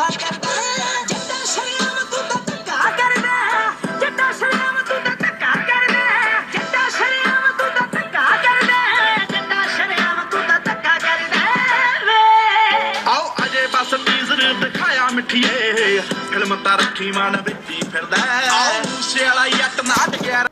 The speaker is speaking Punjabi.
ਧੱਕਾ ਕਰਦਾ ਜੱਟਾ ਸ਼ਰੇਆਮ ਤੂੰ ਤਾਂ ਧੱਕਾ ਕਰਦਾ ਜੱਟਾ ਸ਼ਰੇਆਮ ਤੂੰ ਤਾਂ ਧੱਕਾ ਕਰਦਾ ਜੱਟਾ ਸ਼ਰੇਆਮ ਤੂੰ ਤਾਂ ਧੱਕਾ ਕਰਦਾ ਜੱਟਾ ਸ਼ਰੇਆਮ ਤੂੰ ਤਾਂ ਧੱਕਾ ਕਰਦਾ ਵੇ ਆਓ ਅਜੇ ਬਸ ਟੀਜ਼ਰ ਦਿਖਾਇਆ ਮਿੱਠੀਏ ਫਿਲਮ ਤਾਂ ਰੱਖੀ ਮਨ ਵਿੱਚ ਹੀ ਫਿਰਦਾ ਆਓ ਮੂਸੇ ਵਾਲਾ ਜੱਟ ਨਾਟ ਗਿਆ